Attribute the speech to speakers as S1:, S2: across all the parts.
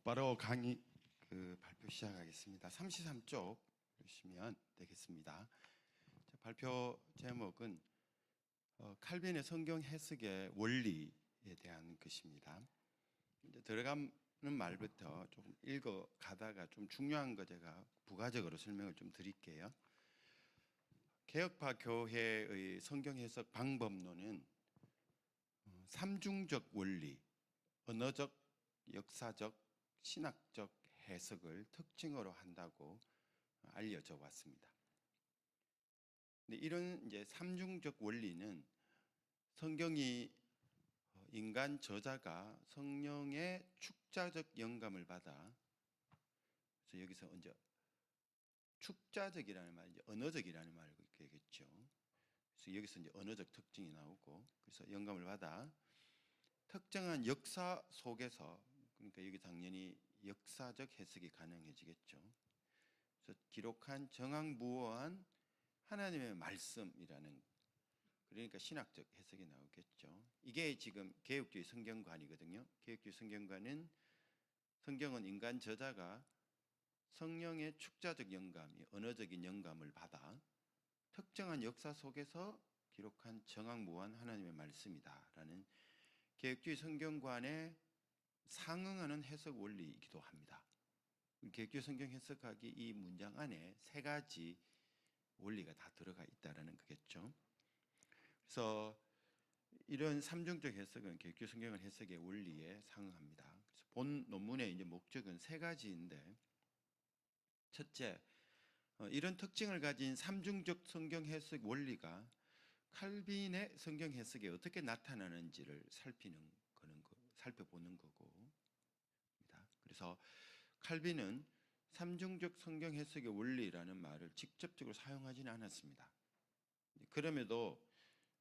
S1: 바로 강의 발표 시작하겠습니다. 33쪽 보시면 되겠습니다. 발표 제목은 칼빈의 성경 해석의 원리에 대한 것입니다. 이제 들어가는 말부터 조금 읽어 가다가 좀 중요한 거 제가 부가적으로 설명을 좀 드릴게요. 개혁파 교회의 성경 해석 방법론은 삼중적 원리, 언어적, 역사적, 신학적 해석을 특징으로 한다고 알려져 왔습니다. 근데 이런 이제 삼중적 원리는 성경이 인간 저자가 성령의 축자적 영감을 받아, 그래서 여기서 이제 축자적이라는 말, 이제 언어적이라는 말을 얘기했죠. 그래서 여기서 이제 언어적 특징이 나오고, 그래서 영감을 받아 특정한 역사 속에서, 그러니까 여기 당연히 역사적 해석이 가능해지겠죠. 그래서 기록한 정황무어한 하나님의 말씀이라는, 그러니까 신학적 해석이 나오겠죠. 이게 지금 개혁주의 성경관이거든요. 개혁주의 성경관은 성경은 인간 저자가 성령의 축자적 영감이 언어적인 영감을 받아 특정한 역사 속에서 기록한 정황무어한 하나님의 말씀이다라는 개혁주의 성경관에 상응하는 해석 원리이기도 합니다. 개혁주의 성경 해석학이 이 문장 안에 세 가지 원리가 다 들어가 있다라는 거겠죠. 그래서 이런 삼중적 해석은 개혁주의 성경 해석의 원리에 상응합니다. 그래서 본 논문의 이제 목적은 세 가지인데, 첫째, 이런 특징을 가진 삼중적 성경 해석 원리가 칼빈의 성경 해석에 어떻게 나타나는지를 살펴보는 거고, 그래서 칼빈은 삼중적 성경 해석의 원리라는 말을 직접적으로 사용하지는 않았습니다. 그럼에도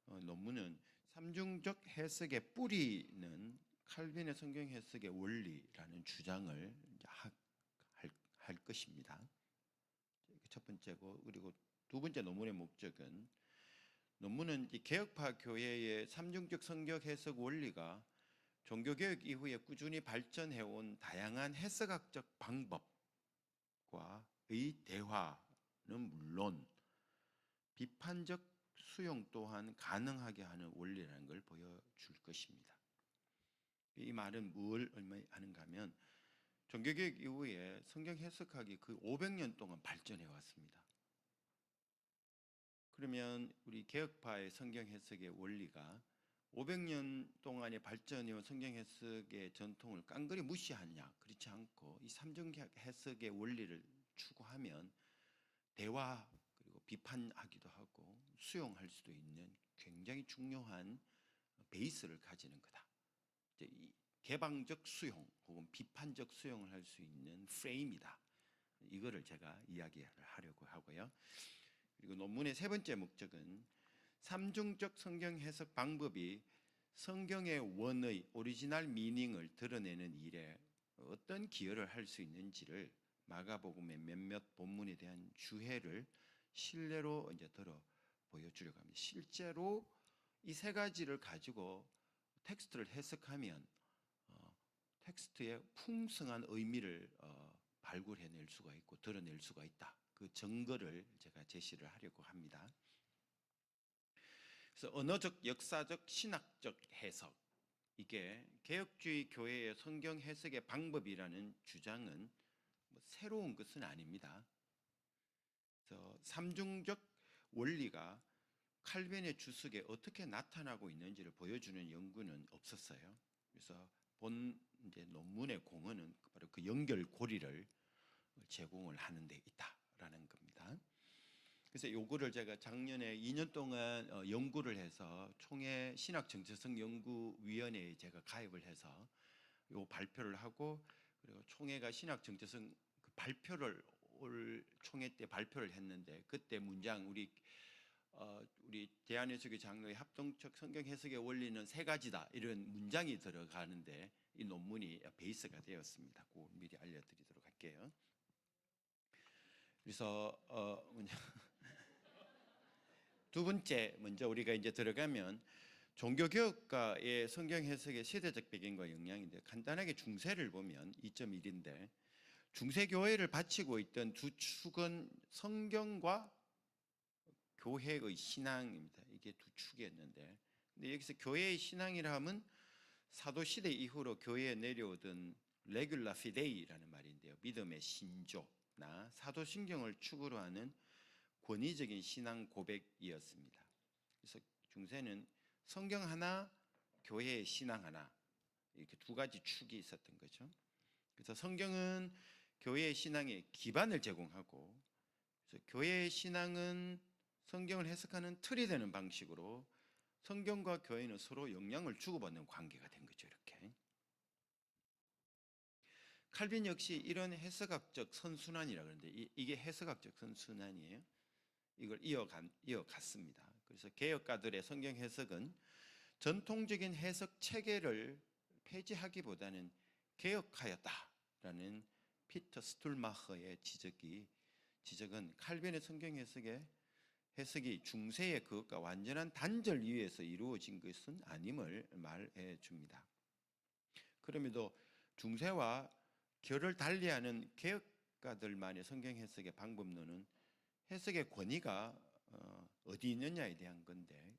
S1: 논문은 삼중적 해석의 뿌리는 칼빈의 성경 해석의 원리라는 주장을 할 것입니다. 첫 번째고, 그리고 두 번째 논문의 목적은, 논문은 개혁파 교회의 삼중적 성경 해석 원리가 종교개혁 이후에 꾸준히 발전해온 다양한 해석학적 방법과의 대화는 물론 비판적 수용 또한 가능하게 하는 원리라는 걸 보여줄 것입니다. 이 말은 뭘 의미하는가 하면, 종교개혁 이후에 성경 해석학이 그 500년 동안 발전해 왔습니다. 그러면 우리 개혁파의 성경 해석의 원리가 500년 동안의 발전해온 성경 해석의 전통을 깡그리 무시하느냐? 그렇지 않고 이 삼중적 해석의 원리를 추구하면 대화 그리고 비판하기도 하고 수용할 수도 있는 굉장히 중요한 베이스를 가지는 거다. 이제 이 개방적 수용 혹은 비판적 수용을 할 수 있는 프레임이다. 이거를 제가 이야기를 하려고 하고요. 그리고 논문의 세 번째 목적은 삼중적 성경 해석 방법이 성경의 원의 오리지널 미닝을 드러내는 일에 어떤 기여를 할 수 있는지를 마가복음의 몇몇 본문에 대한 주해를 실례로 이제 들어 보여주려고 합니다. 실제로 이 세 가지를 가지고 텍스트를 해석하면 텍스트의 풍성한 의미를 발굴해낼 수가 있고 드러낼 수가 있다. 그 증거를 제가 제시를 하려고 합니다. 그래서 언어적, 역사적, 신학적 해석, 이게 개혁주의 교회의 성경 해석의 방법이라는 주장은 새로운 것은 아닙니다. 그래서 삼중적 원리가 칼빈의 주석에 어떻게 나타나고 있는지를 보여주는 연구는 없었어요. 그래서 본 이제 논문의 공헌은 바로 그 연결고리를 제공을 하는 데 있다라는 겁니다. 그래서 요거를 제가 작년에 2년 동안 연구를 해서 총회 신학 정체성 연구위원회에 제가 가입을 해서 요 발표를 하고, 그리고 총회가 신학 정체성 그 발표를 올 총회 때 발표를 했는데, 그때 문장 우리 대한해석의 장로의 합동적 성경 해석의 원리는 세 가지다, 이런 문장이 들어가는데 이 논문이 베이스가 되었습니다. 그거 미리 알려드리도록 할게요. 그래서 두 번째, 먼저 우리가 이제 들어가면 종교개혁가의 성경 해석의 시대적 배경과 영향인데 간단하게 중세를 보면 2.1인데 중세교회를 바치고 있던 두 축은 성경과 교회의 신앙입니다. 이게 두 축이었는데 근데 여기서 교회의 신앙이라 하면 사도시대 이후로 교회에 내려오던 레귤라 피데이라는 말인데요. 믿음의 신조나 사도신경을 축으로 하는 권위적인 신앙 고백이었습니다. 그래서 중세는 성경 하나, 교회의 신앙 하나 이렇게 두 가지 축이 있었던 거죠. 그래서 성경은 교회의 신앙에 기반을 제공하고 그래서 교회의 신앙은 성경을 해석하는 틀이 되는 방식으로 성경과 교회는 서로 영향을 주고받는 관계가 된 거죠. 이렇게 칼빈 역시 이런 해석학적 선순환이라 그러는데 이게 해석학적 선순환이에요. 이걸 이어갔습니다. 그래서 개혁가들의 성경 해석은 전통적인 해석 체계를 폐지하기보다는 개혁하였다라는 피터 스툴마허의 지적은 칼빈의 성경 해석이 중세의 그것과 완전한 단절 위에서 이루어진 것은 아님을 말해 줍니다. 그럼에도 중세와 결을 달리하는 개혁가들만의 성경 해석의 방법론은 해석의 권위가 어디 있느냐에 대한 건데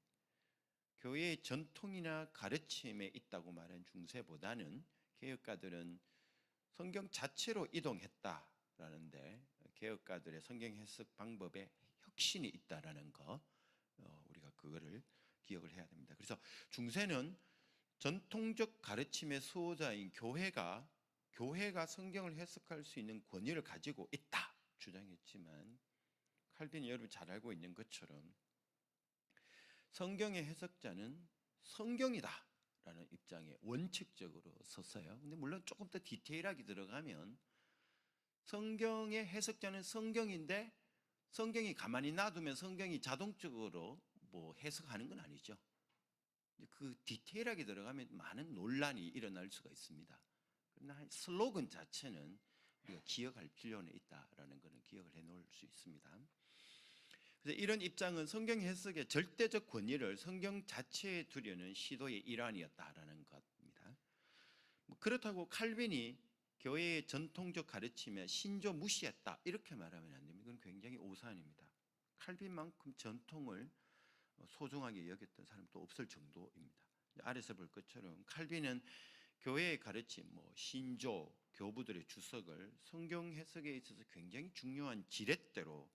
S1: 교회의 전통이나 가르침에 있다고 말한 중세보다는 개혁가들은 성경 자체로 이동했다라는데 개혁가들의 성경 해석 방법에 혁신이 있다라는 거 우리가 그거를 기억을 해야 됩니다. 그래서 중세는 전통적 가르침의 수호자인 교회가 성경을 해석할 수 있는 권위를 가지고 있다 주장했지만 칼빈이 여러분 잘 알고 있는 것처럼 성경의 해석자는 성경이다라는 입장에 원칙적으로 섰어요. 근데 물론 조금 더 디테일하게 들어가면 성경의 해석자는 성경인데 성경이 가만히 놔두면 성경이 자동적으로 뭐 해석하는 건 아니죠. 그 디테일하게 들어가면 많은 논란이 일어날 수가 있습니다. 그러나 슬로건 자체는 우리가 기억할 필요는 있다라는 것은 기억을 해놓을 수 있습니다. 그래서 이런 입장은 성경 해석의 절대적 권위를 성경 자체에 두려는 시도의 일환이었다라는 것입니다. 그렇다고 칼빈이 교회의 전통적 가르침에 신조 무시했다 이렇게 말하면 안 됩니다. 이건 굉장히 오산입니다. 칼빈만큼 전통을 소중하게 여겼던 사람도 없을 정도입니다. 아래서 볼 것처럼 칼빈은 교회의 가르침, 신조, 교부들의 주석을 성경 해석에 있어서 굉장히 중요한 지렛대로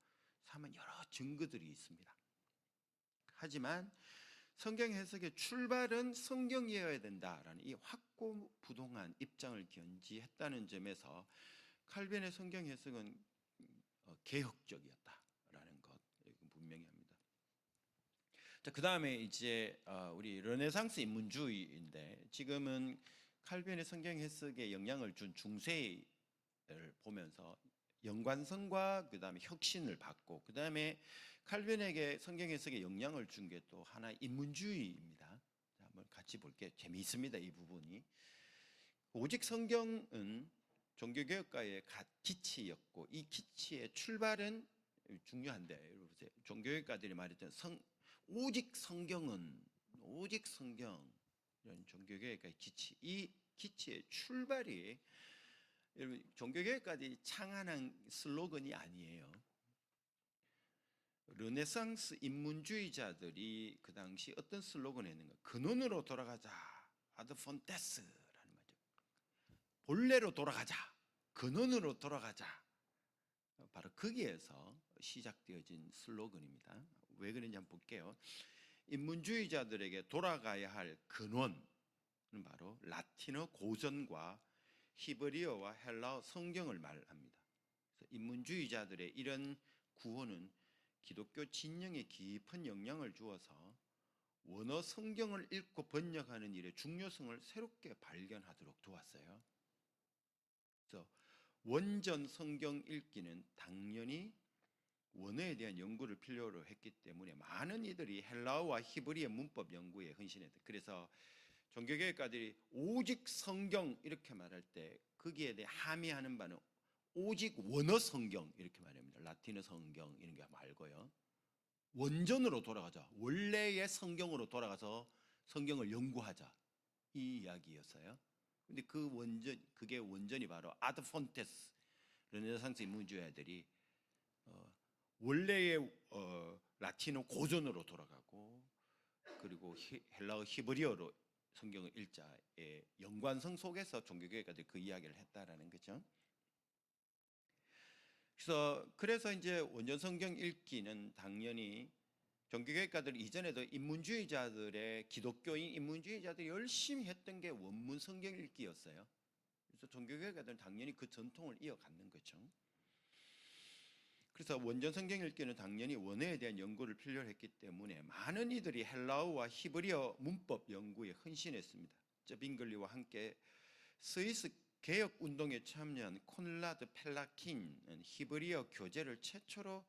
S1: 삼은 여러 증거들이 있습니다. 하지만 성경 해석의 출발은 성경이어야 된다라는 이 확고부동한 입장을 견지했다는 점에서 칼빈의 성경 해석은 개혁적이었다라는 것 분명히 합니다. 자, 그 다음에 이제 우리 르네상스 인문주의인데 지금은 칼빈의 성경 해석에 영향을 준 중세를 보면서 연관성과 그 다음에 혁신을 받고 그 다음에 칼빈에게 성경 해석에 영향을 준 게 또 하나 인문주의입니다. 자, 한번 같이 볼게요. 재미있습니다. 이 부분이. 오직 성경은 종교개혁가의 기치였고 이 기치의 출발은 중요한데 종교개혁가들이 말했던 오직 성경 이런 종교개혁가의 기치 이 기치의 출발이 여러분 종교개혁가들이 창안한 슬로건이 아니에요. 르네상스 인문주의자들이 그 당시 어떤 슬로건을 했는가? 근원으로 돌아가자. 아드 폰테스라는 말이죠. 본래로 돌아가자. 근원으로 돌아가자. 바로 거기에서 시작되어진 슬로건입니다. 왜 그런지 한번 볼게요. 인문주의자들에게 돌아가야 할 근원은 바로 라틴어 고전과 히브리어와 헬라어 성경을 말합니다. 그래서 인문주의자들의 이런 구호는 기독교 진영에 깊은 영향을 주어서 원어 성경을 읽고 번역하는 일의 중요성을 새롭게 발견하도록 도왔어요. 그래서 원전 성경 읽기는 당연히 원어에 대한 연구를 필요로 했기 때문에 많은 이들이 헬라어와 히브리어 문법 연구에 헌신했다. 그래서 종교개혁가들이 오직 성경 이렇게 말할 때 거기에 대해 함의하는 바는 오직 원어 성경 이렇게 말합니다. 라틴어 성경 이런 게 말고요. 원전으로 돌아가자. 원래의 성경으로 돌아가서 성경을 연구하자 이 이야기였어요. 근데 그게 원전이 바로 아드폰테스 르네상스 인문주의자들이 원래의 라틴어 고전으로 돌아가고 그리고 헬라어 히브리어로 성경을 읽자의 연관성 속에서 종교개혁가들이 그 이야기를 했다라는 거죠. 그래서 이제 원전 성경 읽기는 당연히 종교개혁가들 이전에도 인문주의자들의 기독교인 인문주의자들이 열심히 했던 게 원문 성경 읽기였어요. 그래서 종교개혁가들은 당연히 그 전통을 이어가는 거죠. 그래서 원전 성경 읽기는 당연히 원어에 대한 연구를 필요로 했기 때문에 많은 이들이 헬라어와 히브리어 문법 연구에 헌신했습니다. bin글리와 함께 스위스 개혁 운동에 참여한 콘라드 펠라킨은 히브리어 교재를 최초로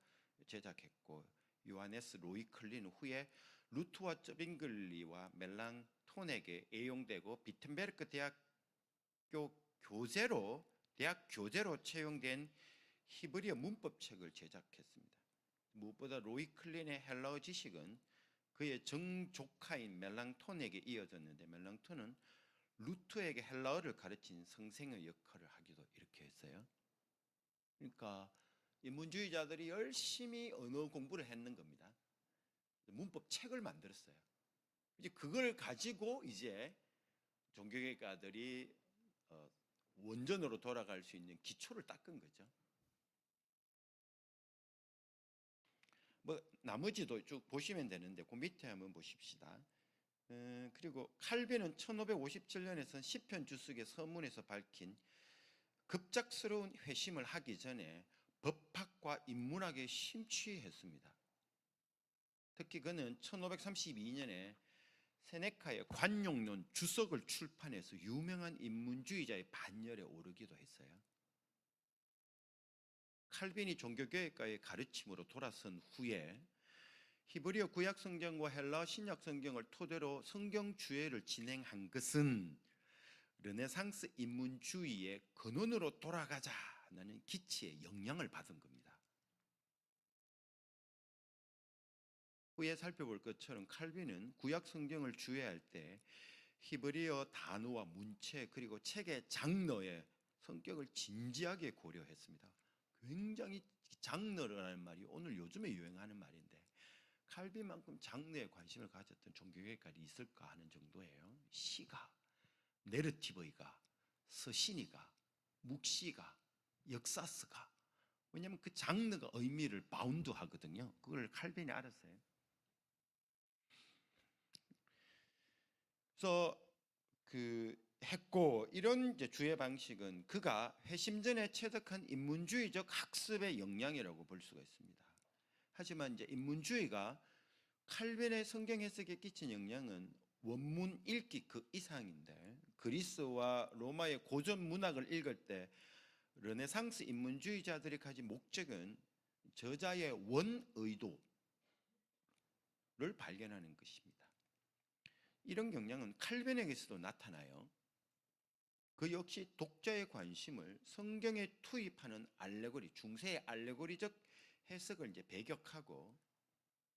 S1: 제작했고 요하네스 로이 클린 후에 루트와 bin글리와 멜랑톤에게 애용되고 비텐베르크 대학 교재로 채용된 히브리어 문법책을 제작했습니다. 무엇보다 로이 클린의 헬라어 지식은 그의 정조카인 멜랑톤에게 이어졌는데 멜랑톤은 루트에게 헬라어를 가르친 선생의 역할을 하기도 이렇게 했어요. 그러니까 인문주의자들이 열심히 언어 공부를 했는 겁니다. 문법 책을 만들었어요. 이제 그걸 가지고 이제 종교개혁가들이 원전으로 돌아갈 수 있는 기초를 닦은 거죠. 뭐 나머지도 쭉 보시면 되는데 그 밑에 한번 보십시다. 그리고 칼빈은 1557년에선 시편 주석의 서문에서 밝힌 급작스러운 회심을 하기 전에 법학과 인문학에 심취했습니다. 특히 그는 1532년에 세네카의 관용론 주석을 출판해서 유명한 인문주의자의 반열에 오르기도 했어요. 칼빈이 종교개혁가의 가르침으로 돌아선 후에 히브리어 구약 성경과 헬라어 신약 성경을 토대로 성경 주해를 진행한 것은 르네상스 인문주의의 근원으로 돌아가자는 기치에 영향을 받은 겁니다. 후에 살펴볼 것처럼 칼빈은 구약 성경을 주해할 때 히브리어 단어와 문체 그리고 책의 장르의 성격을 진지하게 고려했습니다. 굉장히 장르라는 말이 오늘 요즘에 유행하는 말인데 칼빈만큼 장르에 관심을 가졌던 종교개혁가들이 있을까 하는 정도예요. 시가, 내러티브가, 서신이가, 묵시가, 역사서가. 왜냐하면 그 장르가 의미를 바운드하거든요. 그걸 칼빈이 알았어요. 그래서 했고 이런 이제 주해 방식은 그가 회심 전에 체득한 인문주의적 학습의 영향이라고 볼 수가 있습니다. 하지만 이제 인문주의가 칼빈의 성경 해석에 끼친 영향은 원문 읽기 그 이상인데 그리스와 로마의 고전 문학을 읽을 때 르네상스 인문주의자들이 가진 목적은 저자의 원 의도를 발견하는 것입니다. 이런 경향은 칼빈에게서도 나타나요. 그 역시 독자의 관심을 성경에 투입하는 알레고리, 중세의 알레고리적 해석을 이제 배격하고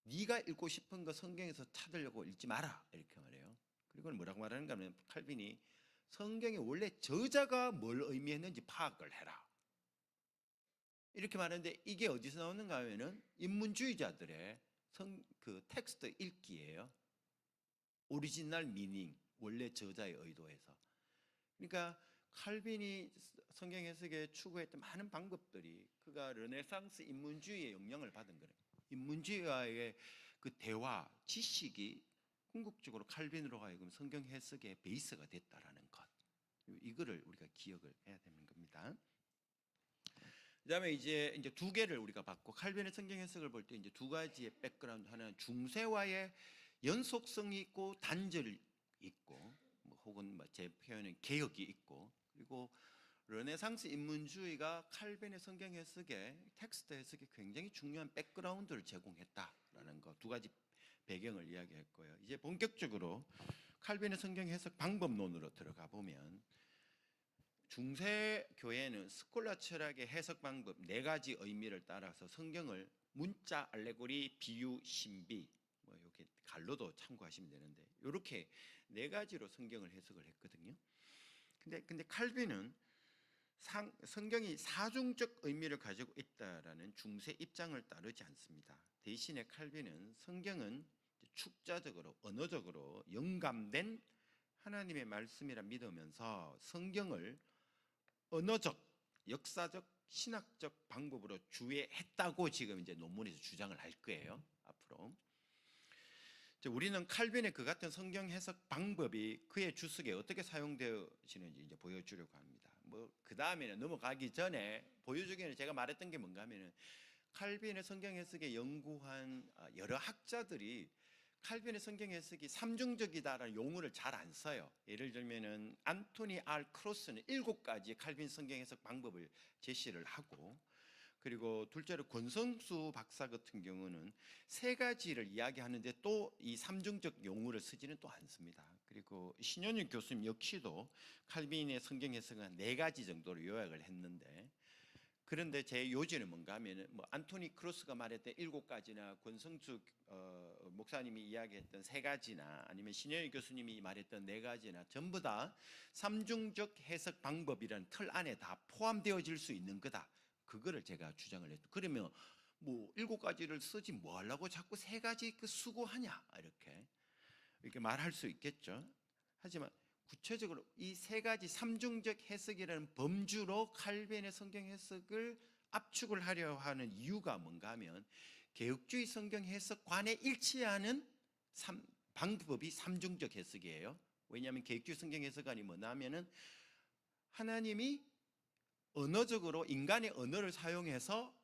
S1: 네가 읽고 싶은 거 성경에서 찾으려고 읽지 마라 이렇게 말해요. 그리고 뭐라고 말하는가 하면 칼빈이 성경의 원래 저자가 뭘 의미했는지 파악을 해라 이렇게 말하는데 이게 어디서 나오는가 하면은 인문주의자들의 그 텍스트 읽기예요. 오리지널 미닝, 원래 저자의 의도에서. 그러니까 칼빈이 성경 해석에 추구했던 많은 방법들이 그가 르네상스 인문주의의 영향을 받은 거예요. 인문주의와의 그 대화, 지식이 궁극적으로 칼빈으로 하여금 성경 해석의 베이스가 됐다라는 것. 이거를 우리가 기억을 해야 되는 겁니다. 그다음에 이제 두 개를 우리가 봤고 칼빈의 성경 해석을 볼 때 이제 두 가지의 백그라운드, 하나는 중세와의 연속성이 있고 단절이 있고 혹은 제 표현은 개혁이 있고 그리고 르네상스 인문주의가 칼빈의 성경 해석에 텍스트 해석에 굉장히 중요한 백그라운드를 제공했다라는 거 두 가지 배경을 이야기했고요. 이제 본격적으로 칼빈의 성경 해석 방법론으로 들어가 보면 중세 교회는 스콜라 철학의 해석 방법 네 가지 의미를 따라서 성경을 문자, 알레고리, 비유, 신비 뭐 이렇게 갈로도 참고하시면 되는데 이렇게 네 가지로 성경을 해석을 했거든요. 근데 칼빈은 성경이 사중적 의미를 가지고 있다라는 중세 입장을 따르지 않습니다. 대신에 칼빈은 성경은 축자적으로 언어적으로 영감된 하나님의 말씀이라 믿으면서 성경을 언어적, 역사적, 신학적 방법으로 주해했다고 지금 이제 논문에서 주장을 할 거예요. 앞으로. 우리는 칼빈의 그 같은 성경 해석 방법이 그의 주석에 어떻게 사용되어지는지 이제 보여주려고 합니다. 뭐 그 다음에는 넘어가기 전에 보여주기에는 제가 말했던 게 뭔가 하면은 칼빈의 성경 해석에 연구한 여러 학자들이 칼빈의 성경 해석이 삼중적이다라는 용어를 잘 안 써요. 예를 들면은 안토니 R 크로스는 7가지 칼빈 성경 해석 방법을 제시를 하고, 그리고 둘째로 권성수 박사 같은 경우는 3가지를 이야기하는데 또 이 삼중적 용어를 쓰지는 또 않습니다. 그리고 신현윤 교수님 역시도 칼빈의 성경 해석은 4가지 정도로 요약을 했는데, 그런데 제 요지는 뭔가 하면은 뭐 안토니 크로스가 말했던 7가지나 권성수 목사님이 이야기했던 3가지나 아니면 신현희 교수님이 말했던 4가지나 전부 다 삼중적 해석 방법이라는 틀 안에 다 포함되어질 수 있는 거다. 그거를 제가 주장을 했죠. 그러면 뭐 7가지를 쓰지 뭐 하려고 자꾸 3가지 그 수고하냐 이렇게 말할 수 있겠죠. 하지만 구체적으로 이 3가지 삼중적 해석이라는 범주로 칼빈의 성경 해석을 압축을 하려 하는 이유가 뭔가 하면 개혁주의 성경 해석관에 일치하는 방법이 삼중적 해석이에요. 왜냐하면 개혁주의 성경 해석관이 뭐냐 하면은 하나님이 언어적으로 인간의 언어를 사용해서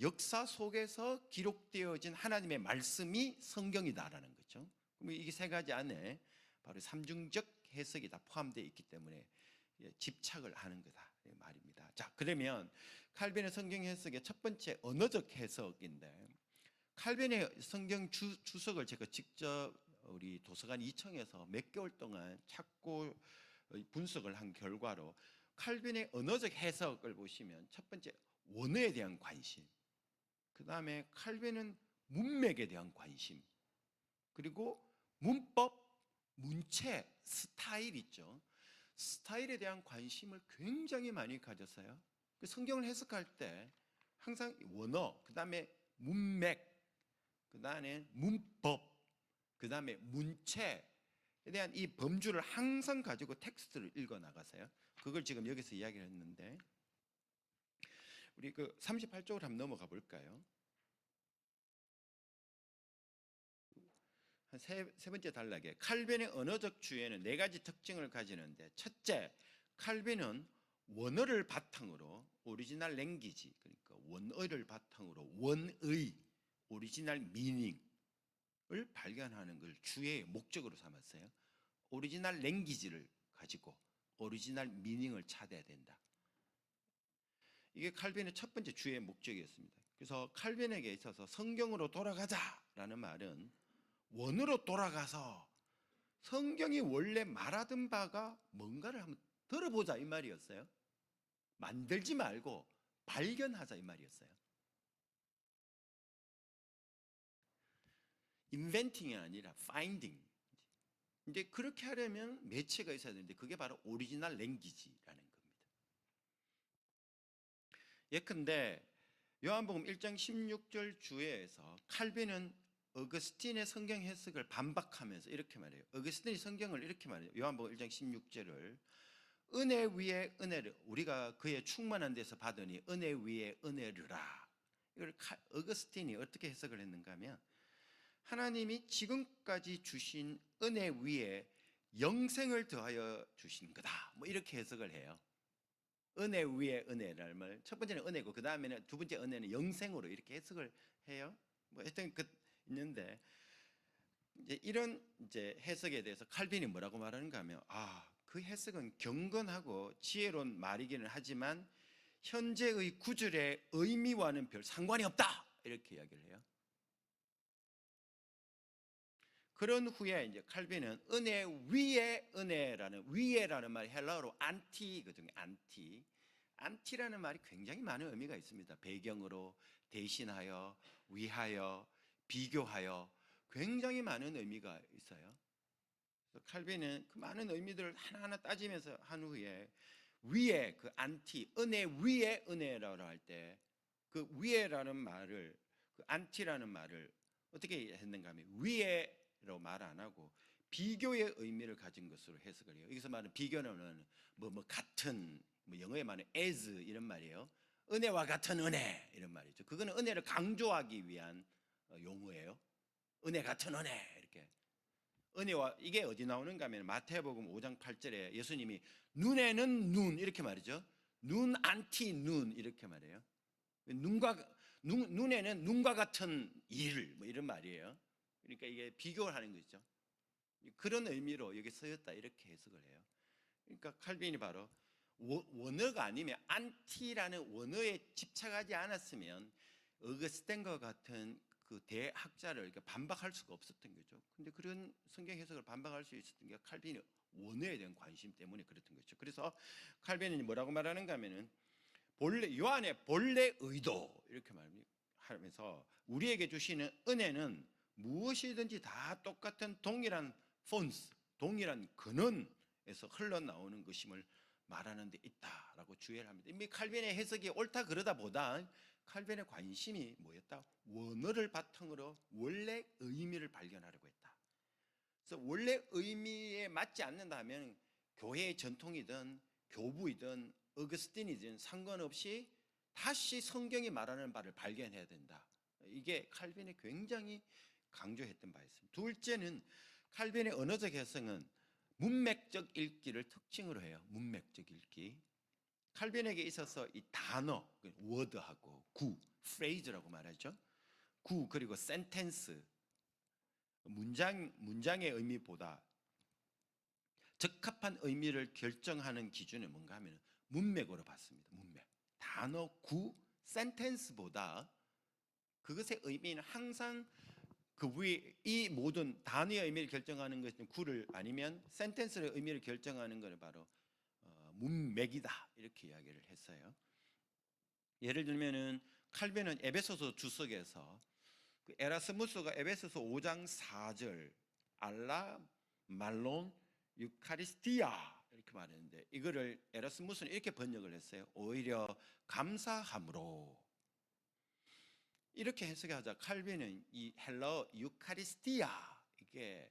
S1: 역사 속에서 기록되어진 하나님의 말씀이 성경이다라는 거죠. 그럼 이게 3가지 안에 바로 삼중적 해석이 다 포함되어 있기 때문에 집착을 하는 거다 말입니다. 자, 그러면 칼빈의 성경 해석의 첫 번째 언어적 해석인데, 칼빈의 성경 주석을 제가 직접 우리 도서관 2층에서 몇 개월 동안 찾고 분석을 한 결과로 칼빈의 언어적 해석을 보시면 첫 번째 원어에 대한 관심, 그 다음에 칼빈은 문맥에 대한 관심, 그리고 문법, 문체, 스타일 있죠. 스타일에 대한 관심을 굉장히 많이 가졌어요. 성경을 해석할 때 항상 원어, 그 다음에 문맥, 그 다음에 문법, 그 다음에 문체에 대한 이 범주를 항상 가지고 텍스트를 읽어 나가세요. 그걸 지금 여기서 이야기를 했는데, 우리 그 38쪽으로 한번 넘어가 볼까요? 세 번째 단락에 칼빈의 언어적 주의에는 4가지 특징을 가지는데, 첫째, 칼빈은 원어를 바탕으로 오리지널 랭귀지, 그러니까 원어를 바탕으로 원의 오리지널 미닝을 발견하는 걸 주의 목적으로 삼았어요. 오리지널 랭귀지를 가지고 오리지널 미닝을 찾아야 된다. 이게 칼빈의 첫 번째 주의 목적이었습니다. 그래서 칼빈에게 있어서 성경으로 돌아가자라는 말은 원으로 돌아가서 성경이 원래 말하던 바가 뭔가를 한번 들어보자 이 말이었어요. 만들지 말고 발견하자 이 말이었어요. inventing이 아니라 finding. 이제 그렇게 하려면 매체가 있어야 되는데 그게 바로 오리지널 랭귀지라는 겁니다. 예컨대 요한복음 1장 16절 주에서 칼빈은 어거스틴의 성경 해석을 반박하면서 이렇게 말해요. 어거스틴이 성경을 이렇게 말해요. 요한복음 1장 16절을 은혜 위에 은혜를, 우리가 그의 충만한 데서 받으니 은혜 위에 은혜르라. 이걸 어거스틴이 어떻게 해석을 했는가 하면, 하나님이 지금까지 주신 은혜 위에 영생을 더하여 주신 거다, 뭐 이렇게 해석을 해요. 은혜 위에 은혜라는 말, 첫 번째는 은혜고 그 다음에는 두 번째 은혜는 영생으로 이렇게 해석을 해요. 뭐 하여튼 있는데, 이제 이런 이제 해석에 대해서 칼빈이 뭐라고 말하는가 하면, 그 해석은 경건하고 지혜로운 말이기는 하지만 현재의 구절의 의미와는 별 상관이 없다, 이렇게 이야기를 해요. 그런 후에 이제 칼빈은 은혜 위에 은혜라는, 위에라는 말이 헬라어로 안티거든요. 안티라는 말이 굉장히 많은 의미가 있습니다. 배경으로, 대신하여, 위하여, 비교하여, 굉장히 많은 의미가 있어요. 그래서 칼빈은 그 많은 의미들을 하나하나 따지면서 한 후에 위에 그 안티, 은혜 위에 은혜라고 할 때 그 위에라는 말을, 그 안티라는 말을 어떻게 했는가 하면 위에로 말 안 하고 비교의 의미를 가진 것으로 해석을 해요. 여기서 말하는 비교는 뭐 같은, 뭐 영어에 말하는 as 이런 말이에요. 은혜와 같은 은혜 이런 말이죠. 그거는 은혜를 강조하기 위한 용어예요. 은혜 같은 은혜 이렇게. 은혜와 이게 어디 나오는가 하면 마태복음 5장 8절에 예수님이 눈에는 눈 이렇게 말이죠. 눈 안티 눈 이렇게 말해요. 눈에는 눈과 같은 일 뭐 이런 말이에요. 그러니까 이게 비교를 하는 거죠. 그런 의미로 여기 쓰였다 이렇게 해석을 해요. 그러니까 칼빈이 바로 원어가 아니면 안티라는 원어에 집착하지 않았으면 어거스틴과 같은 그 대학자를 반박할 수가 없었던 거죠. 근데 그런 성경 해석을 반박할 수 있었던 게 칼빈의 원어에 대한 관심 때문에 그랬던 거죠. 그래서 칼빈이 뭐라고 말하는가 하면은 본래 요한의 본래 의도 이렇게 말하면서 우리에게 주시는 은혜는 무엇이든지 다 똑같은 동일한 폰스, 동일한 근원에서 흘러나오는 것임을 말하는 데 있다라고 주의를 합니다. 이미 칼빈의 해석이 옳다 그러다 보다 칼빈의 관심이 뭐였다? 원어를 바탕으로 원래 의미를 발견하려고 했다. 그래서 원래 의미에 맞지 않는다면 교회의 전통이든 교부이든 어거스틴이든 상관없이 다시 성경이 말하는 바를 발견해야 된다. 이게 칼빈이 굉장히 강조했던 바였습니다. 둘째는 칼빈의 언어적 해석은 문맥적 읽기를 특징으로 해요. 문맥적 읽기. 칼빈에게 있어서 이 단어, 워드하고 구, 프레이즈라고 말하죠. 구 그리고 센텐스, 문장의 의미보다 적합한 의미를 결정하는 기준은 뭔가 하면 문맥으로 봤습니다. 문맥. 단어 구, 센텐스보다 그것의 의미는 항상 그 위에 이 모든 단어의 의미를 결정하는 것은 구를 아니면 센텐스의 의미를 결정하는 것은 바로 문맥이다 이렇게 이야기를 했어요. 예를 들면은 칼빈은 에베소서 주석에서 그 에라스무스가 에베소서 5장 4절 알라 말론 유카리스티아 이렇게 말했는데 이거를 에라스무스는 이렇게 번역을 했어요. 오히려 감사함으로 이렇게 해석하자 칼빈은 이 헬러 유카리스티아 이게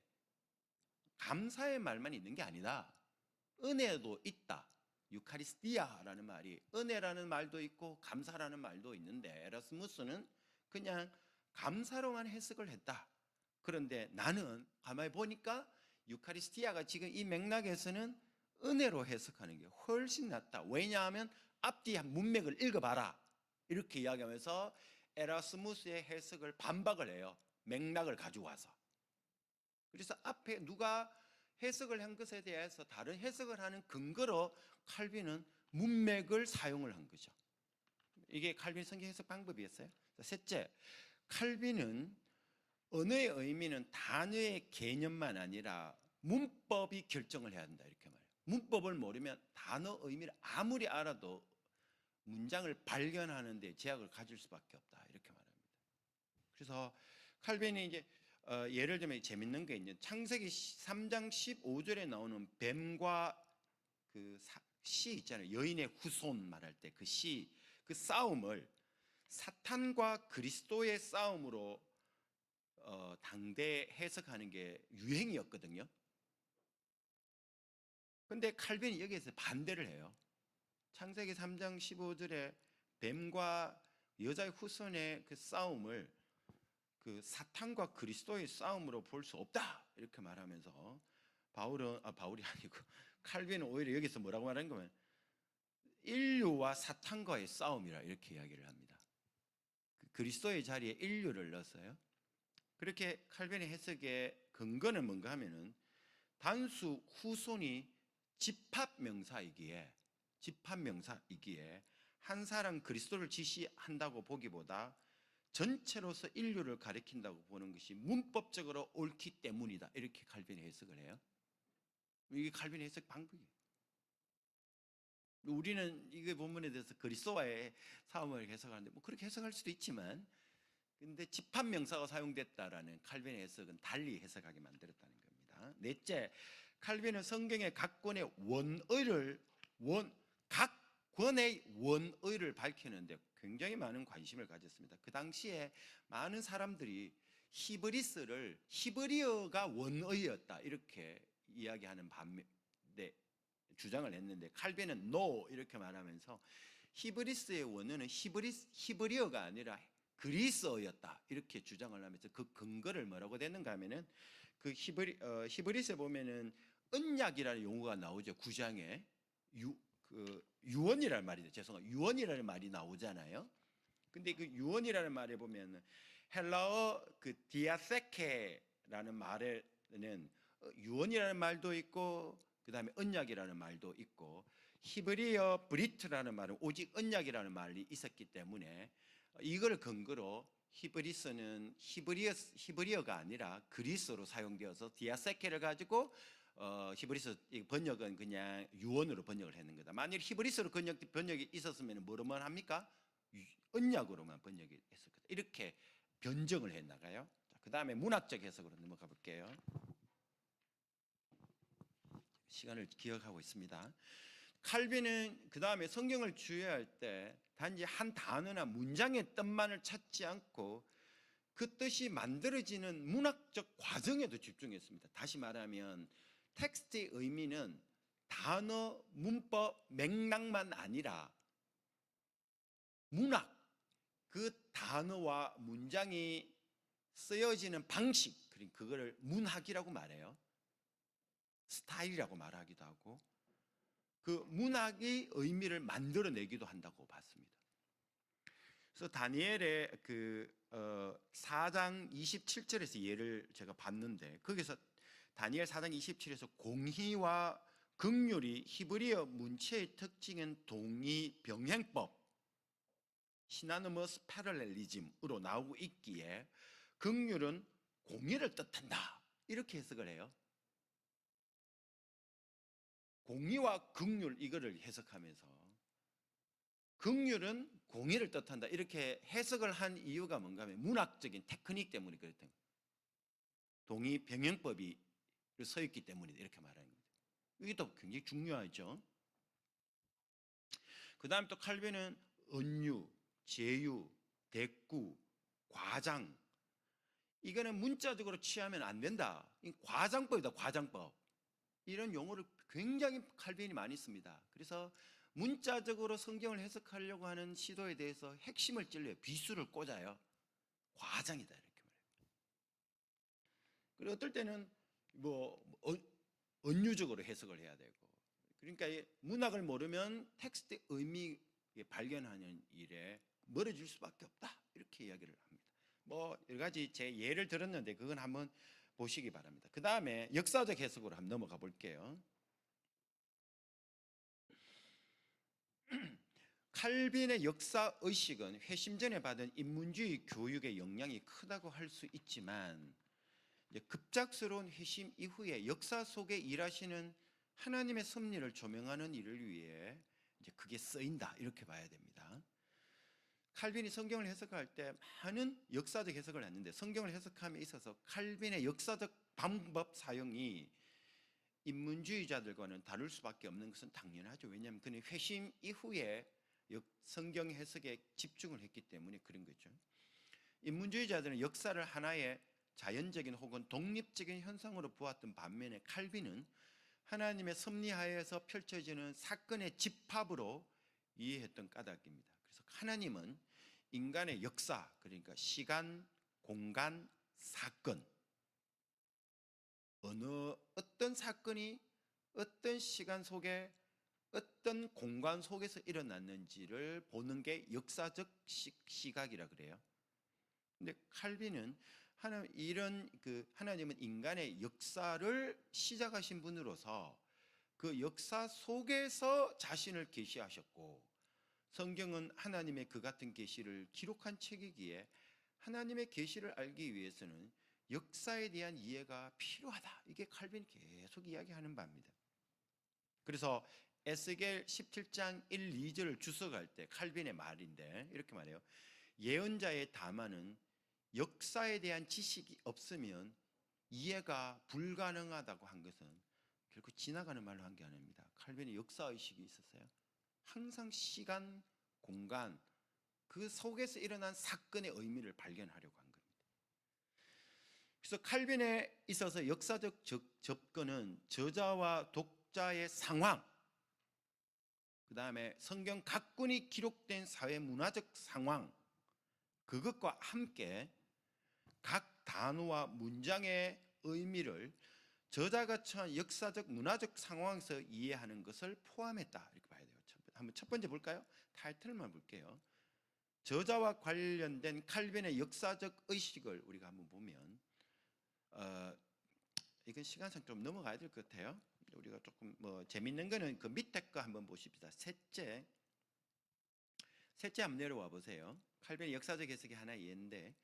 S1: 감사의 말만 있는 게 아니다. 은혜도 있다. 유카리스티아라는 말이 은혜라는 말도 있고 감사라는 말도 있는데 에라스무스는 그냥 감사로만 해석을 했다. 그런데 나는 가만히 보니까 유카리스티아가 지금 이 맥락에서는 은혜로 해석하는 게 훨씬 낫다. 왜냐하면 앞뒤 문맥을 읽어봐라. 이렇게 이야기하면서 에라스무스의 해석을 반박을 해요. 맥락을 가져와서. 그래서 앞에 누가 해석을 한 것에 대해서 다른 해석을 하는 근거로 칼빈은 문맥을 사용을 한 거죠. 이게 칼빈 성경 해석 방법이었어요. 셋째, 칼빈은 언어의 의미는 단어의 개념만 아니라 문법이 결정을 해야 한다 이렇게 말해요. 문법을 모르면 단어 의미를 아무리 알아도 문장을 발견하는 데 제약을 가질 수밖에 없다 이렇게 말합니다. 그래서 칼빈이 이제 예를 들면 재밌는 게 있는 창세기 3장 15절에 나오는 뱀과 그 씨 있잖아요. 여인의 후손 말할 때 그 씨, 그 싸움을 사탄과 그리스도의 싸움으로 당대 해석하는 게 유행이었거든요. 근데 칼빈이 여기에서 반대를 해요. 창세기 3장 15절에 뱀과 여자의 후손의 그 싸움을 그 사탄과 그리스도의 싸움으로 볼 수 없다 이렇게 말하면서 바울이 아니고 칼빈은 오히려 여기서 뭐라고 말하는 거면 인류와 사탄과의 싸움이라 이렇게 이야기를 합니다. 그리스도의 자리에 인류를 넣었어요. 그렇게 칼빈의 해석의 근거는 뭔가 하면은 단수 후손이 집합명사이기에 한 사람 그리스도를 지시한다고 보기보다 전체로서 인류를 가리킨다고 보는 것이 문법적으로 옳기 때문이다 이렇게 칼빈이 해석을 해요. 이게 칼빈의 해석 방법이에요. 우리는 이 본문에 대해서 그리스도와의 싸움을 해석하는데 뭐 그렇게 해석할 수도 있지만 근데 집합명사가 사용됐다라는 칼빈의 해석은 달리 해석하게 만들었다는 겁니다. 넷째, 칼빈은 성경의 각 권의 각 권의 원의를 밝히는데 굉장히 많은 관심을 가졌습니다. 그 당시에 많은 사람들이 히브리스를 히브리어가 원의였다 이렇게 이야기하는 반면에 주장을 했는데, 칼빈은 no 이렇게 말하면서 히브리스의 원어는 히브리어가 아니라 그리스어였다 이렇게 주장을 하면서 그 근거를 뭐라고 댔는가 하면은 그 히브리스에 보면은 언약이라는 용어가 나오죠. 9장에 유언이라는 말이죠. 죄송합니다. 유언이라는 말이 나오잖아요. 근데 그 유언이라는 말에 보면 헬라어 그 디아세케라는 말에는 유언이라는 말도 있고 그다음에 언약이라는 말도 있고, 히브리어 브리트라는 말은 오직 언약이라는 말이 있었기 때문에 이걸 근거로 히브리서는 히브리어가 아니라 그리스어로 사용되어서 디아세케를 가지고 히브리서 번역은 그냥 유언으로 번역을 했는 거다. 만일 히브리서로 번역이 있었으면 뭐로만 합니까? 언약으로만 번역이 했을 거다. 이렇게 변정을 해 나가요. 그 다음에 문학적 해석으로 넘어가 볼게요. 시간을 기억하고 있습니다. 칼빈은 그 다음에 성경을 주의할 때 단지 한 단어나 문장의 뜻만을 찾지 않고 그 뜻이 만들어지는 문학적 과정에도 집중했습니다. 다시 말하면 텍스트의 의미는 단어, 문법, 맥락만 아니라 문학, 그 단어와 문장이 쓰여지는 방식, 그거를 문학이라고 말해요. 스타일이라고 말하기도 하고 그 문학의 의미를 만들어내기도 한다고 봤습니다. 그래서 다니엘의 그 4장 27절에서 예를 제가 봤는데, 거기서 다니엘 4장 27에서 공의와 긍휼이 히브리어 문체의 특징인 동의 병행법 시나노머스 패럴렐리즘으로 나오고 있기에 긍휼은 공의를 뜻한다 이렇게 해석을 해요. 공의와 긍휼 이거를 해석하면서 긍휼은 공의를 뜻한다 이렇게 해석을 한 이유가 뭔가 하면 문학적인 테크닉 때문에 그랬던 거예요. 동의 병행법이 서 있기 때문에 이렇게 말하는 거예요. 이게 또 굉장히 중요하죠. 그 다음 또 칼빈은 은유, 제유, 대꾸, 과장, 이거는 문자적으로 취하면 안 된다. 과장법이다, 과장법. 이런 용어를 굉장히 칼빈이 많이 씁니다. 그래서 문자적으로 성경을 해석하려고 하는 시도에 대해서 핵심을 찔러요. 비수를 꽂아요. 과장이다 이렇게 말해요. 그리고 어떨 때는 은유적으로 해석을 해야 되고, 그러니까 문학을 모르면 텍스트 의미 발견하는 일에 멀어질 수밖에 없다 이렇게 이야기를 합니다. 여러 가지 제 예를 들었는데 그건 한번 보시기 바랍니다. 그 다음에 역사적 해석으로 한번 넘어가 볼게요. 칼빈의 역사 의식은 회심 전에 받은 인문주의 교육의 영향이 크다고 할 수 있지만, 급작스러운 회심 이후에 역사 속에 일하시는 하나님의 섭리를 조명하는 일을 위해 그게 쓰인다 이렇게 봐야 됩니다. 칼빈이 성경을 해석할 때 많은 역사적 해석을 했는데, 성경을 해석함에 있어서 칼빈의 역사적 방법 사용이 인문주의자들과는 다를 수밖에 없는 것은 당연하죠. 왜냐하면 그는 회심 이후에 성경 해석에 집중을 했기 때문에 그런 거죠. 인문주의자들은 역사를 하나의 자연적인 혹은 독립적인 현상으로 보았던 반면에 칼빈은 하나님의 섭리하에서 펼쳐지는 사건의 집합으로 이해했던 까닭입니다. 그래서 하나님은 인간의 역사, 그러니까 시간, 공간, 사건, 어떤 사건이 어떤 시간 속에 어떤 공간 속에서 일어났는지를 보는 게 역사적 시각이라 그래요. 근데 칼빈은 하나님은 인간의 역사를 시작하신 분으로서 그 역사 속에서 자신을 계시하셨고, 성경은 하나님의 그 같은 계시를 기록한 책이기에 하나님의 계시를 알기 위해서는 역사에 대한 이해가 필요하다. 이게 칼빈이 계속 이야기하는 바입니다. 그래서 에스겔 17장 1, 2절을 주석할 때 칼빈의 말인데 이렇게 말해요. 예언자의 담화는 역사에 대한 지식이 없으면 이해가 불가능하다고 한 것은 결코 지나가는 말로 한 게 아닙니다. 칼빈이 역사의식이 있었어요. 항상 시간, 공간, 그 속에서 일어난 사건의 의미를 발견하려고 한 겁니다. 그래서 칼빈에 있어서 역사적 접근은 저자와 독자의 상황, 그 다음에 성경 각군이 기록된 사회문화적 상황, 그것과 함께 각 단어와 문장의 의미를 저자가 처한 역사적 문화적 상황에서 이해하는 것을 포함했다, 이렇게 봐야 돼요. 한번 첫 번째 볼까요? 타이틀만 볼게요. 저자와 관련된 칼빈의 역사적 의식을 우리가 한번 보면 이건 시간상 좀 넘어가야 될 것 같아요. 우리가 조금 재밌는 거는 그 밑에 거 한번 보십시다. 셋째 한번 내려와 보세요. 칼빈의 역사적 해석이 하나 있는데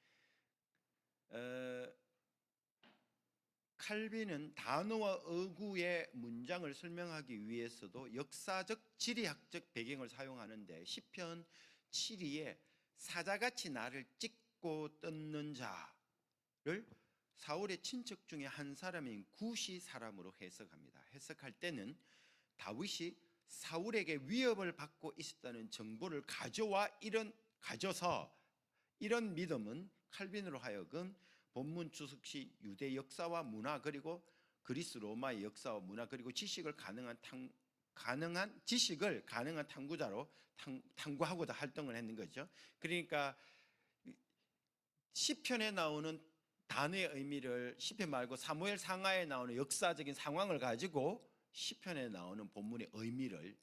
S1: 칼빈은 단어와 어구의 문장을 설명하기 위해서도 역사적 지리학적 배경을 사용하는데 시편 7위에 사자같이 나를 찍고 뜯는 자를 사울의 친척 중에 한 사람인 구시 사람으로 해석합니다. 해석할 때는 다윗이 사울에게 위협을 받고 있었다는 정보를 가져서 이런 믿음은 칼빈으로 하여금 본문 주석 시 유대 역사와 문화 그리고 그리스 로마의 역사와 문화 그리고 지식을 가능한 탐구자로 탐구하고자 활동을 했는 거죠. 그러니까 시편에 나오는 단어의 의미를 시편 말고 사무엘 상하에 나오는 역사적인 상황을 가지고 시편에 나오는 본문의 의미를